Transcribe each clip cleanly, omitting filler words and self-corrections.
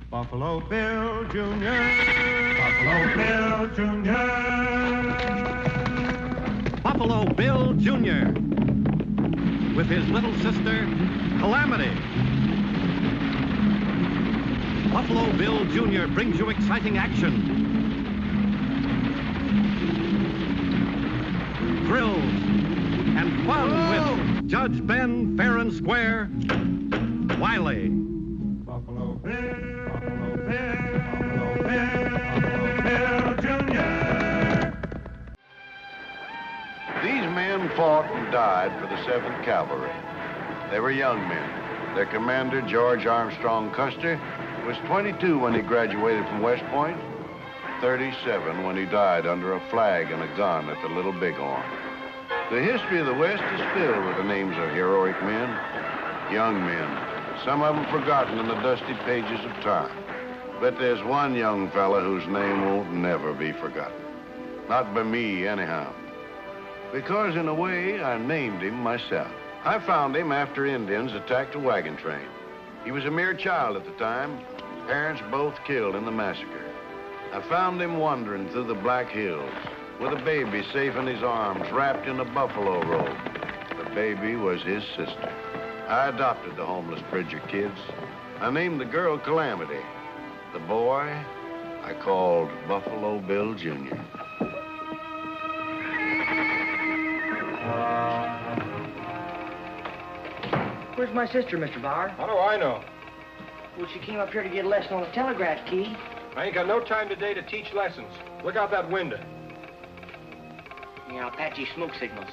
Buffalo Bill Jr. Buffalo Bill Jr. Buffalo Bill Jr. with his little sister, Calamity. Buffalo Bill Jr. brings you exciting action, thrills, and fun with Judge Ben Fair and Square, Wily. Buffalo Bill, Buffalo Bill, Buffalo Bill, Buffalo Bill Jr. These men fought and died for the 7th Cavalry. They were young men. Their commander, George Armstrong Custer, was 22 when he graduated from West Point, 37 when he died under a flag and a gun at the Little Bighorn. The history of the West is filled with the names of heroic men, young men, some of them forgotten in the dusty pages of time. But there's one young fella whose name won't never be forgotten. Not by me, anyhow. Because in a way, I named him myself. I found him after Indians attacked a wagon train. He was a mere child at the time, parents both killed in the massacre. I found him wandering through the Black Hills with a baby safe in his arms, wrapped in a buffalo robe. The baby was his sister. I adopted the homeless Bridger kids. I named the girl Calamity. The boy I called Buffalo Bill Jr. Where's my sister, Mr. Bauer? How do I know? Well, she came up here to get a lesson on the telegraph key. I ain't got no time today to teach lessons. Look out that window. Yeah, Apache smoke signals.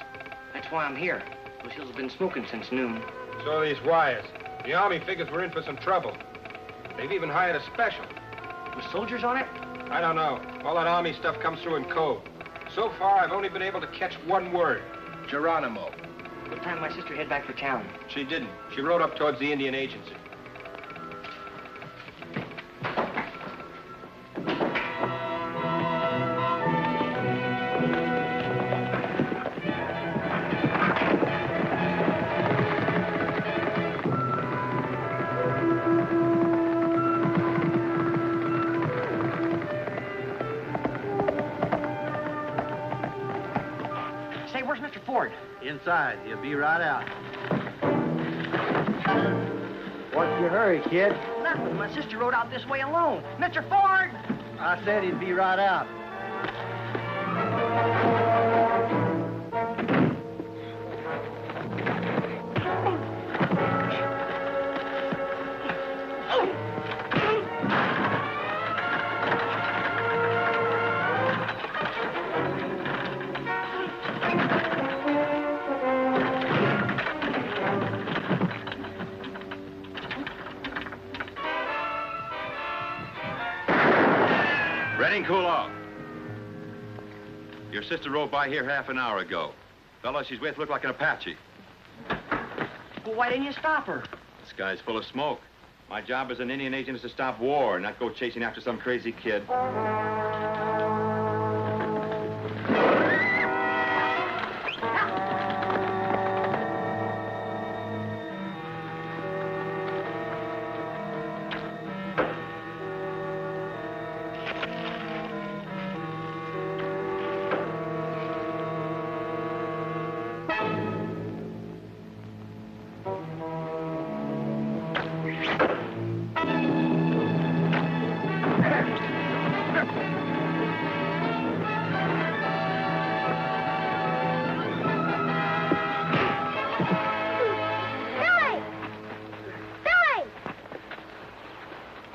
That's why I'm here. Those hills have been smoking since noon. So are these wires. The Army figures we're in for some trouble. They've even hired a special. With soldiers on it? I don't know. All that Army stuff comes through in code. So far, I've only been able to catch one word. Geronimo. What time my sister head back for town? She didn't. She rode up towards the Indian agency. Say, where's Mr. Ford? Inside. He'll be right out. What's your hurry, kid? Nothing. My sister rode out this way alone. Mr. Ford! I said he'd be right out. Ready and cool off. Your sister rode by here half an hour ago. Fellow she's with looked like an Apache. Well, why didn't you stop her? The sky's full of smoke. My job as an Indian agent is to stop war, not go chasing after some crazy kid.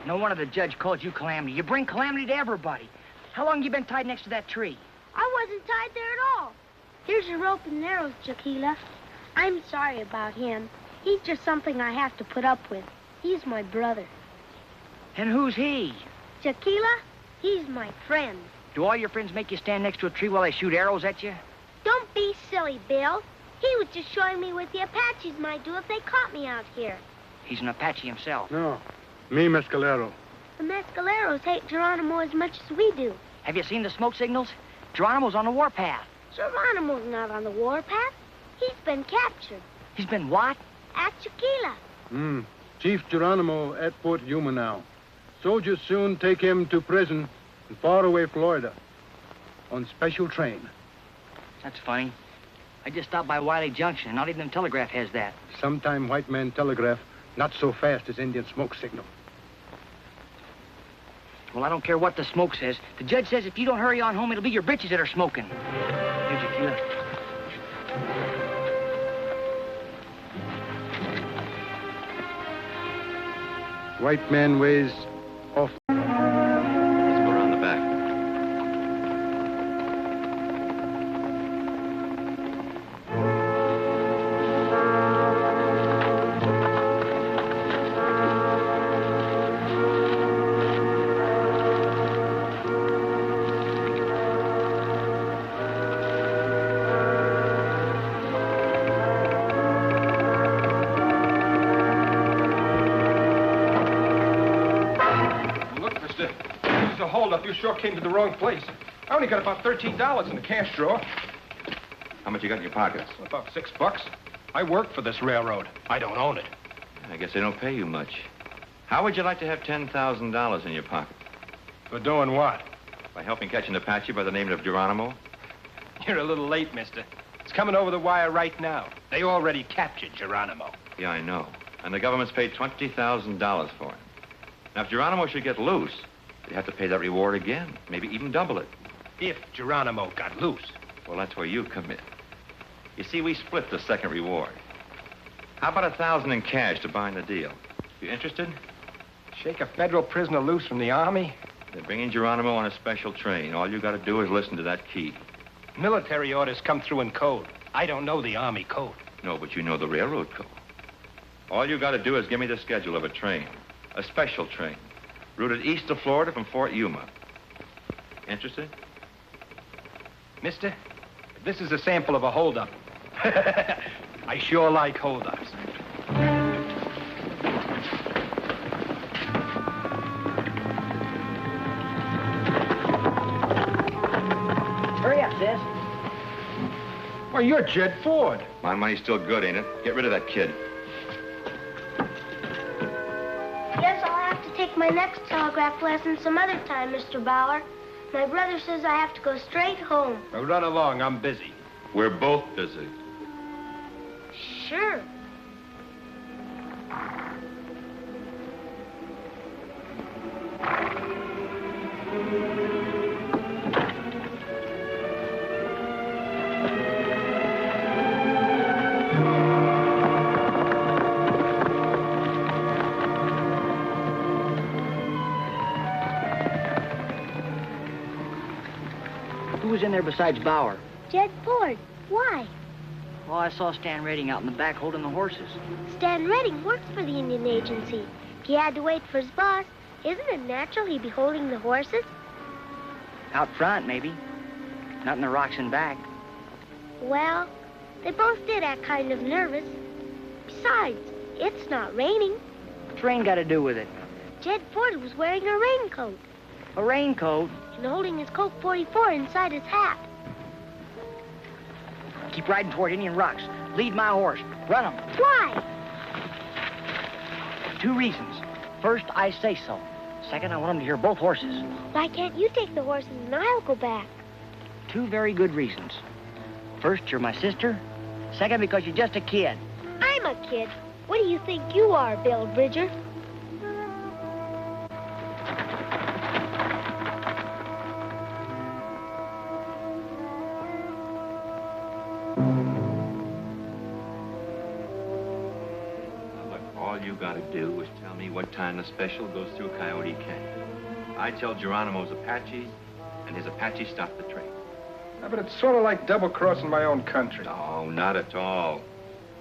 No wonder the judge called you Calamity. You bring calamity to everybody. How long you been tied next to that tree? I wasn't tied there at all. Here's your rope and arrows, Jaquila. I'm sorry about him. He's just something I have to put up with. He's my brother. And who's he? Jaquila, he's my friend. Do all your friends make you stand next to a tree while they shoot arrows at you? Don't be silly, Bill. He was just showing me what the Apaches might do if they caught me out here. He's an Apache himself. No, me Mescalero. The Mescaleros hate Geronimo as much as we do. Have you seen the smoke signals? Geronimo's on the warpath. Geronimo's not on the warpath. He's been captured. He's been what? At Jaquila. Chief Geronimo at Fort Yuma now. Soldiers soon take him to prison in faraway Florida on special train. That's funny. I just stopped by Wally Junction, and not even the telegraph has that. Sometime white man telegraph, not so fast as Indian smoke signal. Well, I don't care what the smoke says. The judge says if you don't hurry on home, it'll be your britches that are smoking. Here's your cue. White man weighs off. Let's go around the back. Hold-up, you sure came to the wrong place. I only got about $13 in the cash drawer. How much you got in your pockets? About $6. I work for this railroad. I don't own it. I guess they don't pay you much. How would you like to have $10,000 in your pocket? For doing what? By helping catch an Apache by the name of Geronimo? You're a little late, mister. It's coming over the wire right now. They already captured Geronimo. Yeah, I know. And the government's paid $20,000 for him. Now, if Geronimo should get loose, you have to pay that reward again, maybe even double it. If Geronimo got loose. Well, that's where you come in. You see, we split the second reward. How about $1,000 in cash to bind the deal? You interested? Shake a federal prisoner loose from the Army? They're bringing Geronimo on a special train. All you got to do is listen to that key. Military orders come through in code. I don't know the Army code. No, but you know the railroad code. All you got to do is give me the schedule of a train, a special train, routed east of Florida from Fort Yuma. Interested? Mister, this is a sample of a holdup. I sure like holdups. Hurry up, sis. Well, you're Jed Ford. My money's still good, ain't it? Get rid of that kid. Guess I'll have to take my next telegraph lesson some other time, Mr. Bauer. My brother says I have to go straight home. Well, run along. I'm busy. We're both busy. Sure. Who was in there besides Bauer? Jed Ford. Why? Oh, I saw Stan Redding out in the back holding the horses. Stan Redding works for the Indian Agency. If he had to wait for his boss, isn't it natural he'd be holding the horses? Out front, maybe. Not in the rocks and back. Well, they both did act kind of nervous. Besides, it's not raining. What's rain got to do with it? Jed Ford was wearing a raincoat A raincoat? and holding his Colt 44 inside his hat. Keep riding toward Indian rocks. Lead my horse. Run him. Why? 2 reasons. First, I say so. Second, I want him to hear both horses. Why can't you take the horses and I'll go back? 2 very good reasons. First, you're my sister. Second, because you're just a kid. I'm a kid. What do you think you are, Bill Bridger? Look, all you got to do is tell me what time the special goes through Coyote Canyon. I tell Geronimo's Apaches, and his Apache stop the train. Yeah, but it's sort of like double-crossing my own country. No, not at all.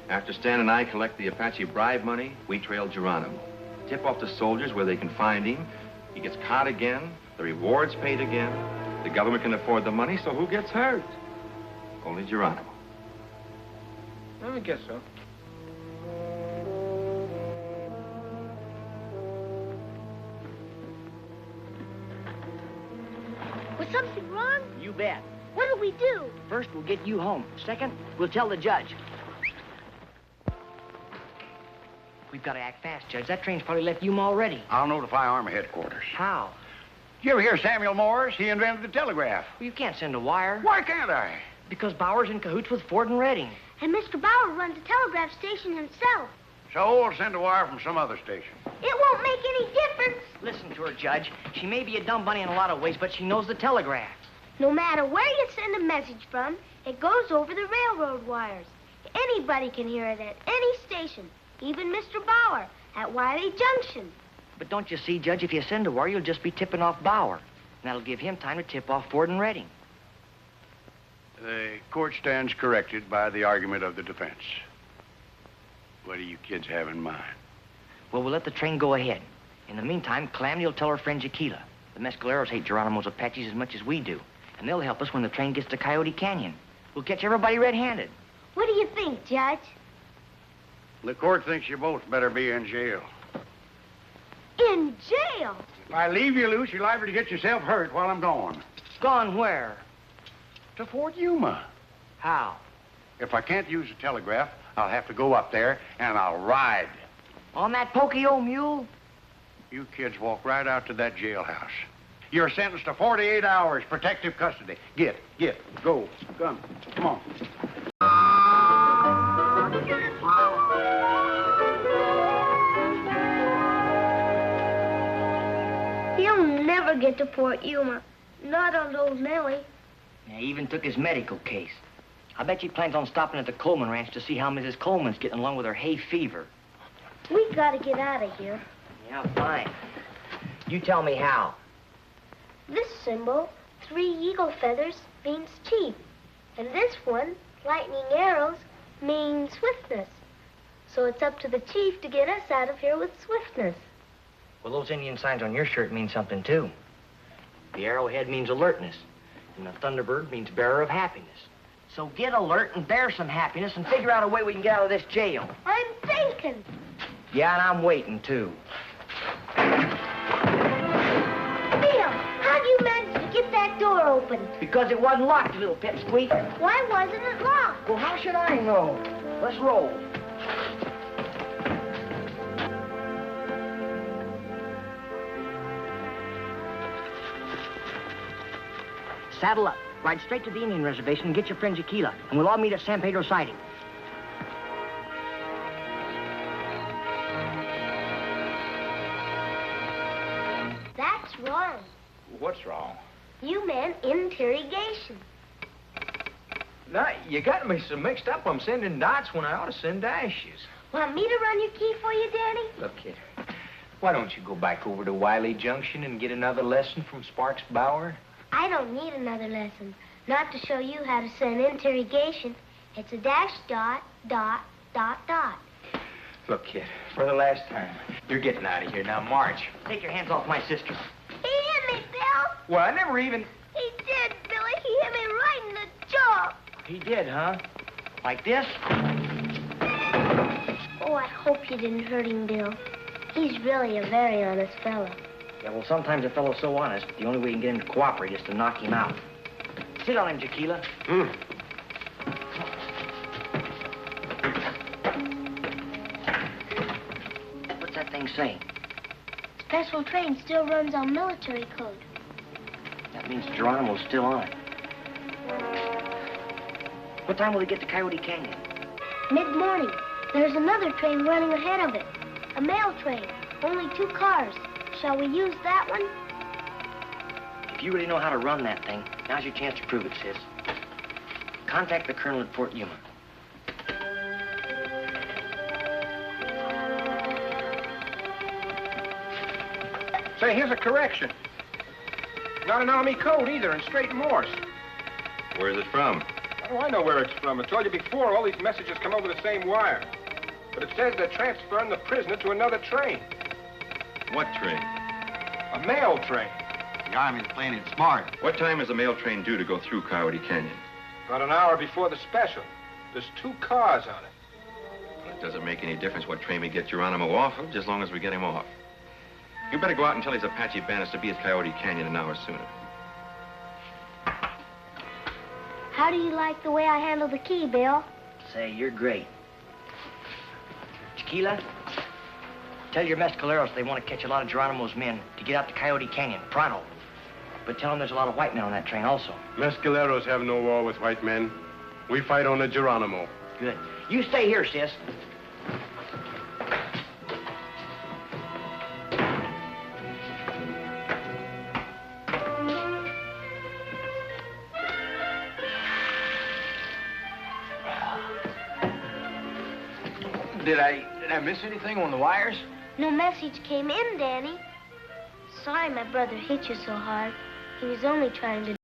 After Stan and I collect the Apache bribe money, we trail Geronimo. Tip off the soldiers where they can find him. He gets caught again. The reward's paid again. The government can afford the money, so who gets hurt? Only Geronimo. I guess so. Was something wrong? You bet. What'll we do? First, we'll get you home. Second, we'll tell the judge. We've got to act fast, Judge. That train's probably left Yuma already. I'll notify Army headquarters. How? Did you ever hear Samuel Morse? He invented the telegraph. Well, you can't send a wire. Why can't I? Because Bauer's in cahoots with Ford and Redding. And Mr. Bauer runs a telegraph station himself. So we'll send a wire from some other station. It won't make any difference. Listen to her, Judge. She may be a dumb bunny in a lot of ways, but she knows the telegraph. No matter where you send a message from, it goes over the railroad wires. Anybody can hear it at any station, even Mr. Bauer at Wally Junction. But don't you see, Judge, if you send a wire, you'll just be tipping off Bauer. And that'll give him time to tip off Ford and Redding. The court stands corrected by the argument of the defense. What do you kids have in mind? Well, we'll let the train go ahead. In the meantime, Calamity will tell her friend Jaquila. The Mescaleros hate Geronimo's Apaches as much as we do. And they'll help us when the train gets to Coyote Canyon. We'll catch everybody red-handed. What do you think, Judge? The court thinks you both better be in jail. In jail? If I leave you loose, you're liable to get yourself hurt while I'm gone. Gone where? To Fort Yuma. How? If I can't use the telegraph, I'll have to go up there and I'll ride. On that pokey old mule? You kids walk right out to that jailhouse. You're sentenced to 48 hours protective custody. Get, go, come on. He'll never get to Fort Yuma. Not on old Nellie. Yeah, he even took his medical case. I bet he plans on stopping at the Coleman Ranch to see how Mrs. Coleman's getting along with her hay fever. We gotta get out of here. Yeah, fine. You tell me how. This symbol, 3 eagle feathers, means chief. And this one, lightning arrows, means swiftness. So it's up to the chief to get us out of here with swiftness. Well, those Indian signs on your shirt mean something, too. The arrowhead means alertness, and the Thunderbird means bearer of happiness. So get alert and bear some happiness and figure out a way we can get out of this jail. I'm thinking. Yeah, and I'm waiting, too. Bill, how'd you manage to get that door open? Because it wasn't locked, you little pipsqueak. Why wasn't it locked? Well, how should I know? Let's roll. Saddle up. Ride straight to the Indian reservation and get your friend Jaquila, and we'll all meet at San Pedro Siding. That's wrong. What's wrong? You meant interrogation. Now, you got me so mixed up. I'm sending dots when I ought to send dashes. Want me to run your key for you, Danny? Look, kid, why don't you go back over to Wiley Junction and get another lesson from Sparks Bauer? I don't need another lesson. Not to show you how to send interrogation. It's a dash, dot, dot, dot, dot. Look, kid, for the last time, you're getting out of here. Now, march. Take your hands off my sister. He hit me, Bill. Well, I never even... He did, Billy. He hit me right in the jaw. He did, huh? Like this? Oh, I hope you didn't hurt him, Bill. He's really a very honest fellow. Yeah, well, sometimes a fellow's so honest, the only way you can get him to cooperate is to knock him out. Sit on him, Jaquila. What's that thing say? Special train still runs on military code. That means Geronimo's still on it. What time will he get to Coyote Canyon? Mid-morning. There's another train running ahead of it. A mail train. Only 2 cars. Shall we use that one? If you really know how to run that thing, now's your chance to prove it, sis. Contact the colonel at Fort Yuma. Say, here's a correction. Not an Army code either, in straight Morse. Where is it from? Oh, I know where it's from. I told you before, all these messages come over the same wire. But it says they're transferring the prisoner to another train. What train? A mail train. The Army's playing it smart. What time is the mail train due to go through Coyote Canyon? About an hour before the special. There's 2 cars on it. Well, it doesn't make any difference what train we get Geronimo off of, just as long as we get him off. You better go out and tell his Apache bandits to be at Coyote Canyon an hour sooner. How do you like the way I handle the key, Bill? Say, you're great. Jaquila, Tell your mescaleros they want to catch a lot of Geronimo's men to get out to Coyote Canyon, pronto. But tell them there's a lot of white men on that train also. Mescaleros have no war with white men. We fight on the Geronimo. Good. You stay here, sis. Did I miss anything on the wires? No message came in, Danny. Sorry my brother hit you so hard. He was only trying to...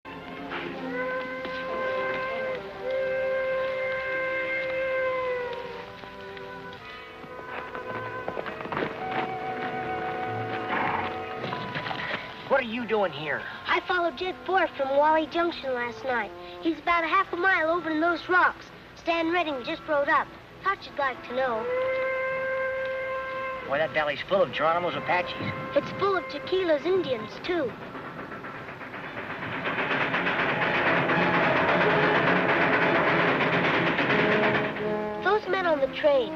What are you doing here? I followed Jed Ford from Wally Junction last night. He's about a half a mile over in those rocks. Stan Redding just rode up. Thought you'd like to know. Boy, that valley's full of Geronimo's Apaches. It's full of Tequila's Indians, too. Those men on the train,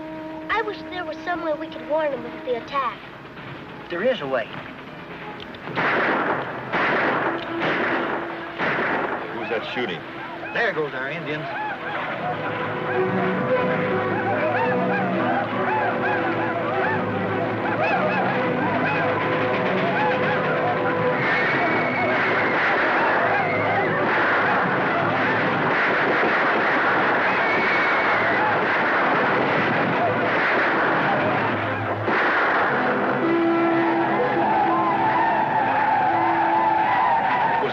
I wish there was some way we could warn them of the attack. There is a way. Who's that shooting? There goes our Indians.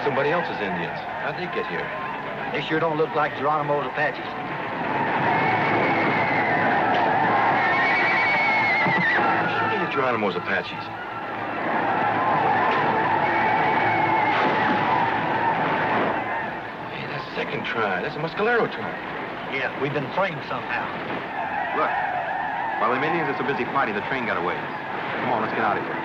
Somebody else's Indians. How'd they get here? They sure don't look like Geronimo's Apaches. Shooting at Geronimo's Apaches. Hey, that's second try. That's a Mescalero try. Yeah, we've been framed somehow. Look, while the Indians are so busy fighting, the train got away. Come on, let's get out of here.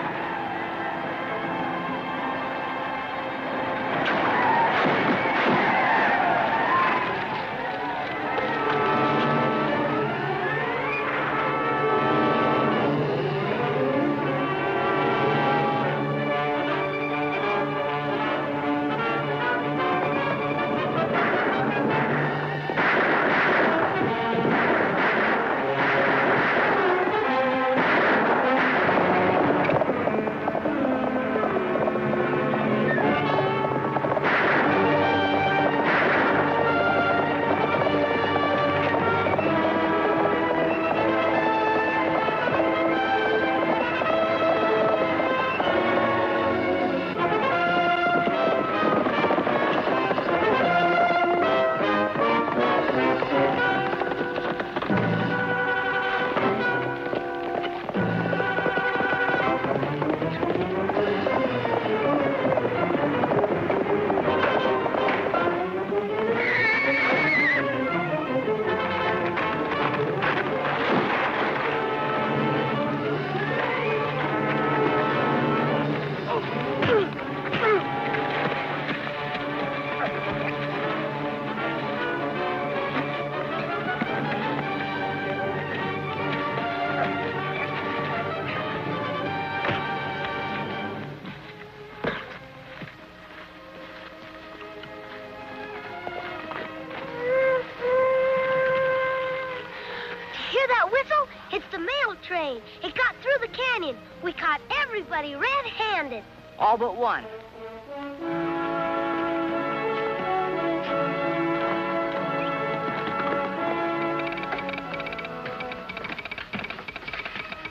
Train. It got through the canyon. We caught everybody red-handed. All but one.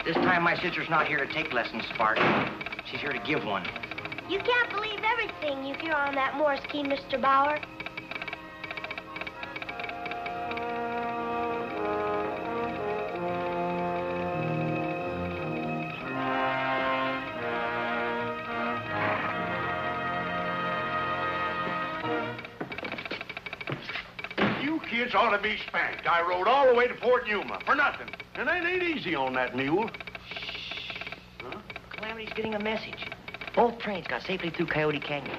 This time my sister's not here to take lessons, Spark. She's here to give one. You can't believe everything you hear on that Morse key, Mr. Bauer. Kids ought to be spanked. I rode all the way to Fort Yuma for nothing. And it ain't easy on that mule. Shh. Huh? Calamity's getting a message. Both trains got safely through Coyote Canyon.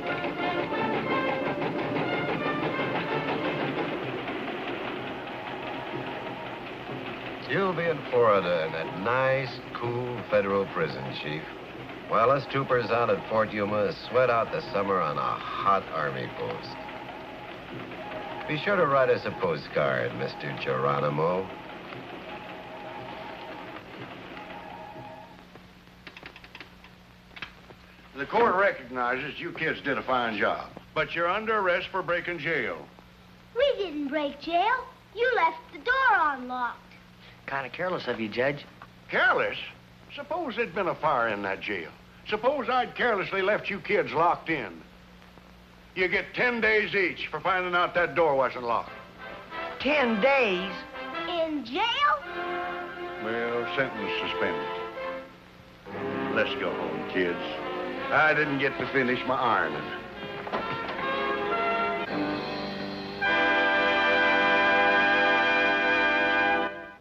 You'll be in Florida in that nice, cool federal prison, Chief. While us troopers out at Fort Yuma sweat out the summer on a hot army post. Be sure to write us a postcard, Mr. Geronimo. The court recognizes you kids did a fine job, but you're under arrest for breaking jail. We didn't break jail. You left the door unlocked. Kind of careless of you, Judge. Careless? Suppose there'd been a fire in that jail. Suppose I'd carelessly left you kids locked in. You get 10 days each for finding out that door wasn't locked. 10 days? In jail? Well, sentence suspended. Let's go home, kids. I didn't get to finish my ironing.